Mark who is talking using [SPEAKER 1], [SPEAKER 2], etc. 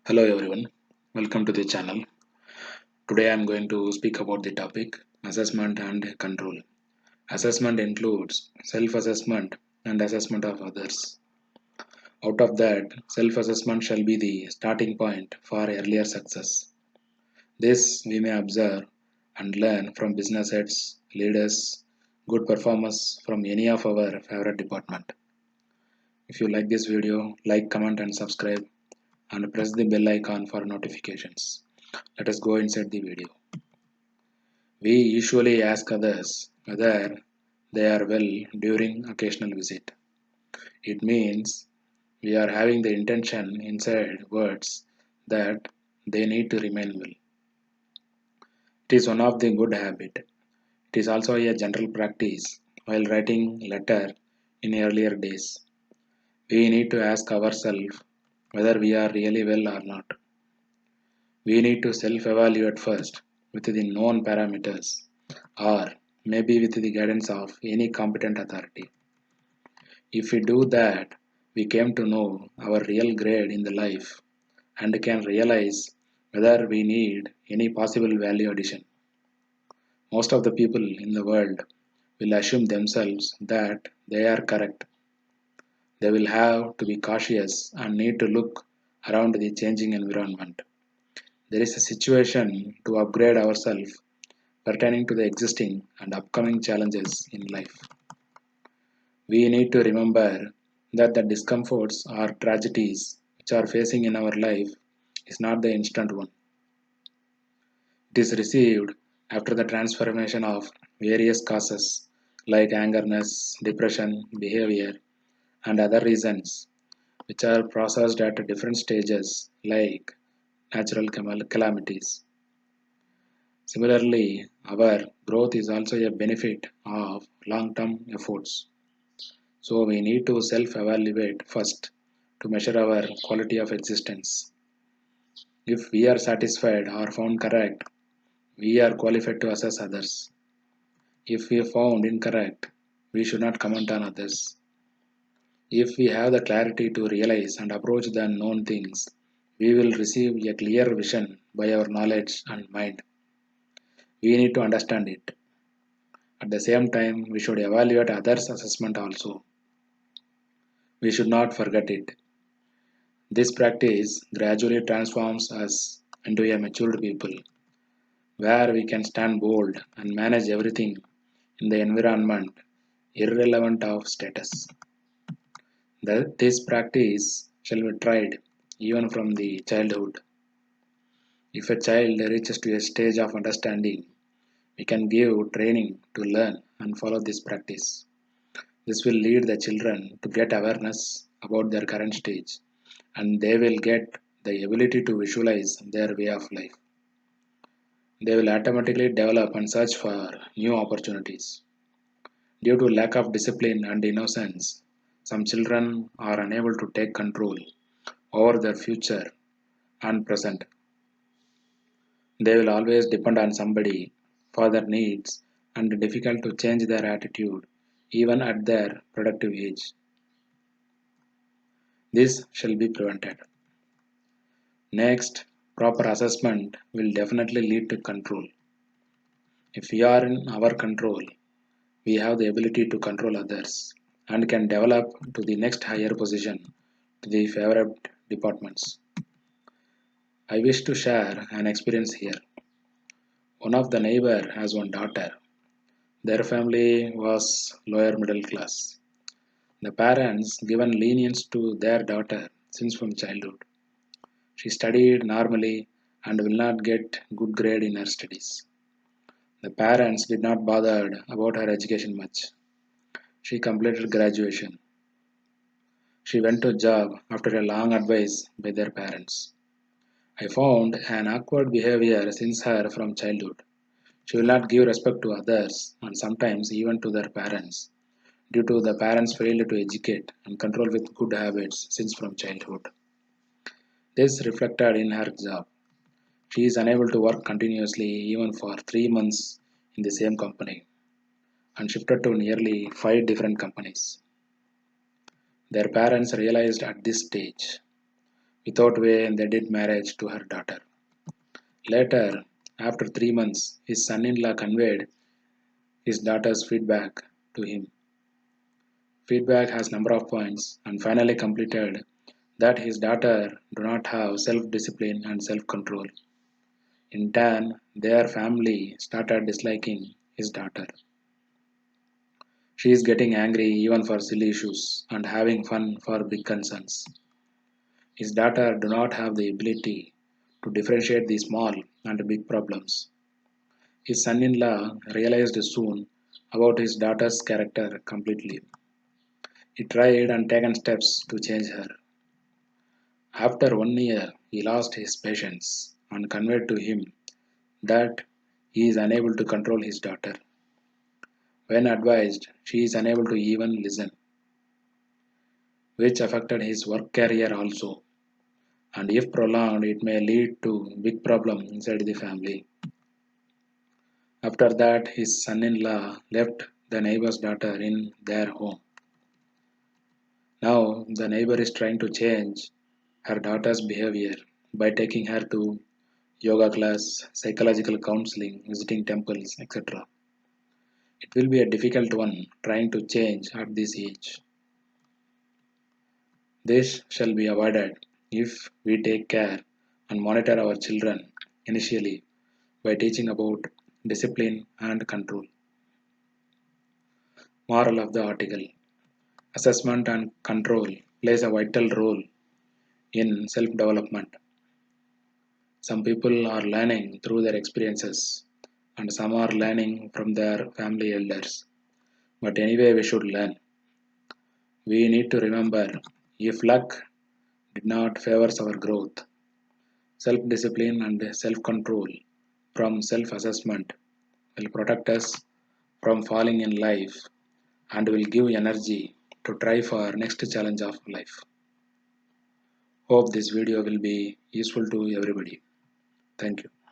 [SPEAKER 1] Hello everyone, welcome to the channel. Today I am going to speak about the topic assessment and control. Assessment includes self-assessment and assessment of others. Out of that, self-assessment shall be the starting point for earlier success. This we may observe and learn from business heads, leaders, good performers from any of our favorite department. If you like this video, like, comment and subscribe and press the bell icon for notifications. Let us go inside the video. We usually ask others whether they are well during occasional visit. It means we are having the intention inside words that they need to remain well. It is one of the good habit. It is also a general practice while writing letter in earlier days. We need to ask ourselves whether we are really well or not. We need to self-evaluate first with the known parameters or maybe with the guidance of any competent authority. If we do that, we came to know our real grade in the life and can realize whether we need any possible value addition. Most of the people in the world will assume themselves that they are correct. They will have to be cautious and need to look around the changing environment. There is a situation to upgrade ourselves pertaining to the existing and upcoming challenges in life. We need to remember that the discomforts or tragedies which are facing in our life is not the instant one. It is received after the transformation of various causes like angerness, depression, behavior, and other reasons which are processed at different stages like natural calamities. Similarly, our growth is also a benefit of long-term efforts. So we need to self-evaluate first to measure our quality of existence. If we are satisfied or found correct, we are qualified to assess others. If we are found incorrect, we should not comment on others. If we have the clarity to realize and approach the unknown things, we will receive a clear vision by our knowledge and mind. We need to understand it. At the same time, we should evaluate others' assessment also. We should not forget it. This practice gradually transforms us into a matured people, where we can stand bold and manage everything in the environment, irrelevant of status. This practice shall be tried even from the childhood. If a child reaches to a stage of understanding, we can give training to learn and follow this practice. This will lead the children to get awareness about their current stage and they will get the ability to visualize their way of life. They will automatically develop and search for new opportunities. Due to lack of discipline and innocence, some children are unable to take control over their future and present. They will always depend on somebody for their needs and difficult to change their attitude even at their productive age. This shall be prevented. Next, proper assessment will definitely lead to control. If we are in our control, we have the ability to control others and can develop to the next higher position to the favorite departments. I wish to share an experience here. One of the neighbor has one daughter. Their family was lower middle class. The parents given lenience to their daughter since from childhood. She studied normally and will not get good grade in her studies. The parents did not bother about her education much. She completed graduation. She went to job after a long advice by their parents. I found an awkward behavior since her from childhood. She will not give respect to others and sometimes even to their parents due to the parents' failure to educate and control with good habits since from childhood. This reflected in her job. She is unable to work continuously even for 3 months in the same company and shifted to nearly 5 different companies. Their parents realized at this stage Without way, they did marriage to her daughter. Later, after 3 months, his son-in-law conveyed his daughter's feedback to him. Feedback has number of points and finally completed that his daughter do not have self-discipline and self-control. In turn, their family started disliking his daughter. She is getting angry even for silly issues and having fun for big concerns. His daughter do not have the ability to differentiate the small and big problems. His son-in-law realized soon about his daughter's character completely. He tried and taken steps to change her. After 1 year, he lost his patience and conveyed to him that he is unable to control his daughter. When advised, she is unable to even listen, which affected his work career also. And if prolonged, it may lead to big problem inside the family. After that, his son-in-law left the neighbor's daughter in their home. Now, the neighbor is trying to change her daughter's behavior by taking her to yoga class, psychological counseling, visiting temples, etc. It will be a difficult one trying to change at this age. This shall be avoided if we take care and monitor our children initially by teaching about discipline and control. Moral of the article: assessment and control plays a vital role in self development. Some people are learning through their experiences, and some are learning from their family elders. But anyway, we should learn. We need to remember, if luck did not favor our growth, self discipline and self control from self assessment will protect us from falling in life and will give energy to try for next challenge of life. Hope this video will be useful to everybody. Thank you.